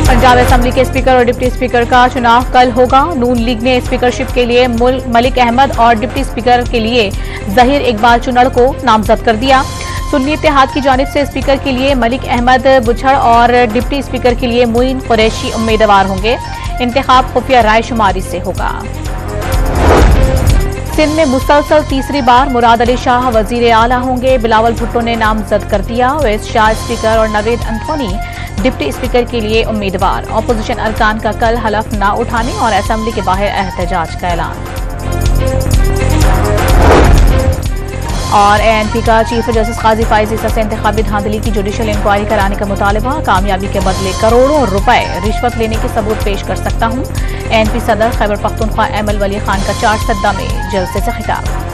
Punjab assembly के speaker और deputy speaker का चुनाव कल होगा। नून लीग ने स्पीकरशिप के लिए मलिक अहमद और डिप्टी स्पीकर के लिए जहीर इकबाल चुनड़ को नामजद कर दिया। सुन्नी इत्तेहाद की जानिब से स्पीकर के लिए मलिक अहमद बुछड़ और डिप्टी स्पीकर के लिए मोइन कुरैशी उम्मीदवार होंगे। इंतखाब खुफिया राय शुमारी से होगा। सिंध में मुसलसल तीसरी बार मुराद अली शाह वजीर आला होंगे। बिलावल भुट्टो ने नामजद कर दिया। अवैस शाह स्पीकर और नवेद अंथोनी डिप्टी स्पीकर के लिए उम्मीदवार। अपोजिशन अरकान का कल हलफ न उठाने और असेंबली के बाहर एहतजाज का ऐलान। और एएनपी का चीफ जस्टिस काजी फाइज ईसा से इंतखाबी धांधली की जुडिशल इंक्वायरी कराने का मुतालबा। कामयाबी के बदले करोड़ों रुपए रिश्वत लेने के सबूत पेश कर सकता हूं। एएनपी सदर खैबर पख्तूनख्वा एमएल वली खान का 4 सद्दा में जलसे से खिताब।